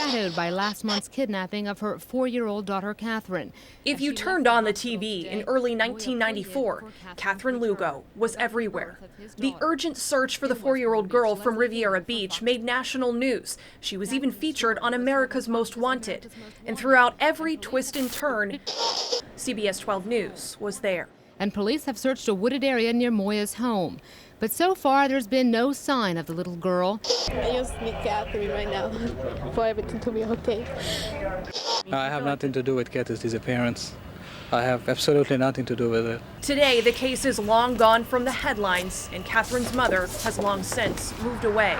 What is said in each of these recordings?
overshadowed by last month's kidnapping of her 4-year-old daughter, Katheryne. If you turned on the TV in early 1994, Katheryne Lugo was everywhere. The urgent search for the 4-year-old girl from Riviera Beach made national news. She was even featured on America's Most Wanted. And throughout every twist and turn, CBS 12 News was there. And police have searched a wooded area near Moya's home. But so far, there's been no sign of the little girl. I just need Katheryne right now for everything to be okay. I have nothing to do with Kathy's disappearance. I have absolutely nothing to do with it. Today, the case is long gone from the headlines, and Katheryne's mother has long since moved away.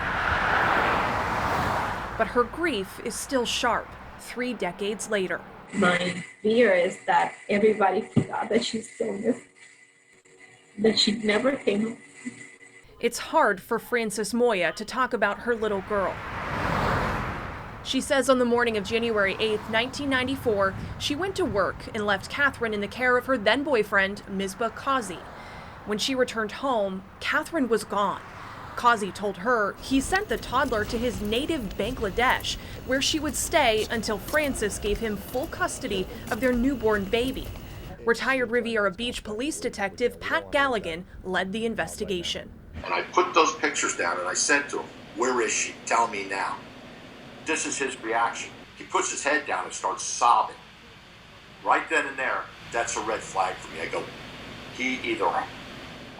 But her grief is still sharp 3 decades later. My fear is that everybody forgot that she's still missing, that she never came home. It's hard for Frances Moya to talk about her little girl. She says on the morning of January 8, 1994, she went to work and left Katheryne in the care of her then-boyfriend, Misbah Qazi. When she returned home, Katheryne was gone. Qazi told her he sent the toddler to his native Bangladesh, where she would stay until Frances gave him full custody of their newborn baby. Retired Riviera Beach police detective Pat Galligan led the investigation. And I put those pictures down and I said to him, "Where is she? Tell me now." This is his reaction. He puts his head down and starts sobbing. Right then and there, that's a red flag for me. I go, he either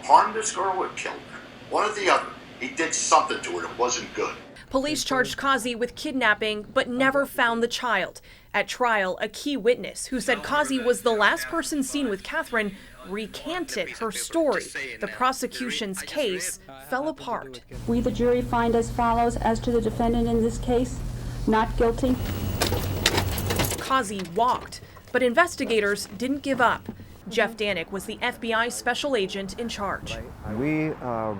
harmed this girl or killed her. One or the other. He did something to her that wasn't good. Police charged Qazi with kidnapping, but never found the child. At trial, a key witness who said Qazi was the last person seen with Katheryne recanted her story. The prosecution's case fell apart. We, the jury, find as follows as to the defendant in this case: not guilty. Qazi walked, but investigators didn't give up. Jeff Danick was the FBI special agent in charge. We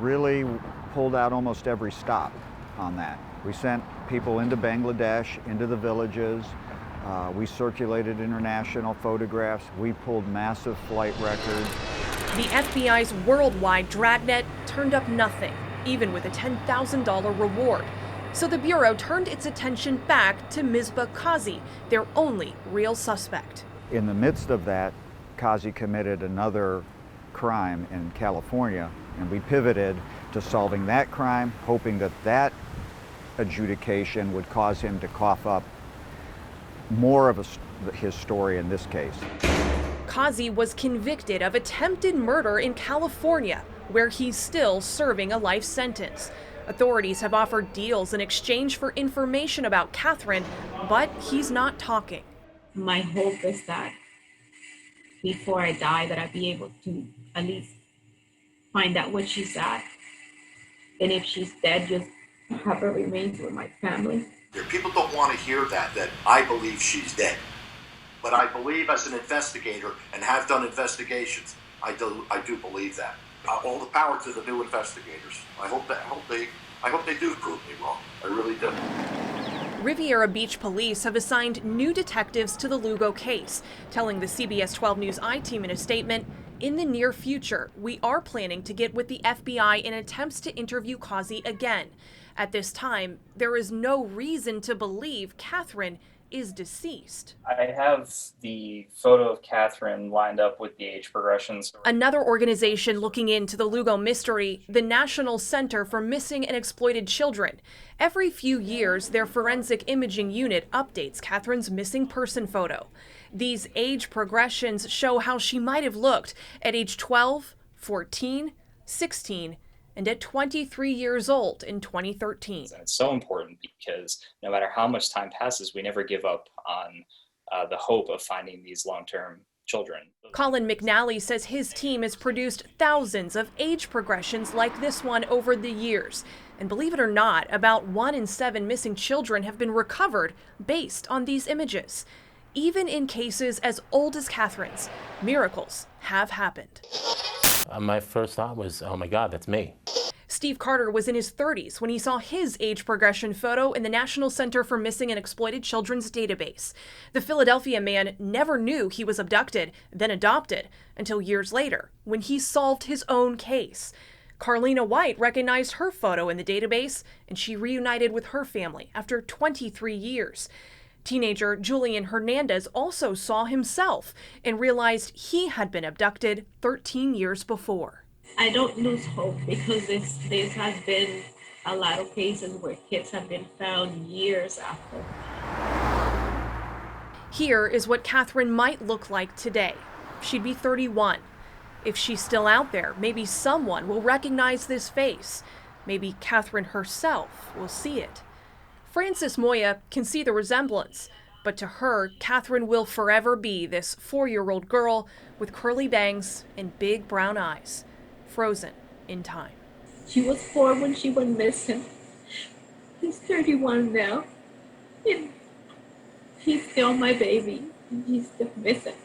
really pulled out almost every stop on that. We sent people into Bangladesh, into the villages. We circulated international photographs. We pulled massive flight records. The FBI's worldwide dragnet turned up nothing, even with a $10,000 reward. So the Bureau turned its attention back to Misbah Qazi, their only real suspect. In the midst of that, Qazi committed another crime in California, and we pivoted to solving that crime, hoping that that adjudication would cause him to cough up more of his story in this case. Qazi was convicted of attempted murder in California, where he's still serving a life sentence. Authorities have offered deals in exchange for information about Katheryne, but he's not talking. My hope is that before I die, that I'd be able to at least find out where she's at. And if she's dead, just have her remains with my family. People don't want to hear that I believe she's dead. But I believe as an investigator, and have done investigations, I do believe that. All the power to the new investigators. I hope they do prove me wrong. I really do. Riviera Beach police have assigned new detectives to the Lugo case, telling the CBS 12 News I-Team in a statement, "In the near future, we are planning to get with the FBI in attempts to interview Qazi again. At this time, there is no reason to believe Katheryne is deceased." I have the photo of Katheryne lined up with the age progressions. Another organization looking into the Lugo mystery, the National Center for Missing and Exploited Children. Every few years, their forensic imaging unit updates Katheryne's missing person photo. These age progressions show how she might have looked at age 12, 14, 16, and at 23 years old in 2013. And it's so important because no matter how much time passes, we never give up on the hope of finding these long-term children. Colin McNally says his team has produced thousands of age progressions like this one over the years. And believe it or not, about 1 in 7 missing children have been recovered based on these images. Even in cases as old as Katheryne's, miracles have happened. My first thought was, oh my God, that's me. Steve Carter was in his 30s when he saw his age progression photo in the National Center for Missing and Exploited Children's database. The Philadelphia man never knew he was abducted, then adopted, until years later, when he solved his own case. Carlina White recognized her photo in the database, and she reunited with her family after 23 years. Teenager Julian Hernandez also saw himself and realized he had been abducted 13 years before. I don't lose hope because there has been a lot of cases where kids have been found years after. Here is what Katheryne might look like today. She'd be 31. If she's still out there, maybe someone will recognize this face. Maybe Katheryne herself will see it. Frances Moya can see the resemblance, but to her, Katheryne will forever be this 4-year-old girl with curly bangs and big brown eyes, frozen in time. She was 4 when she went missing. He's 31 now. And he's still my baby. He's still missing.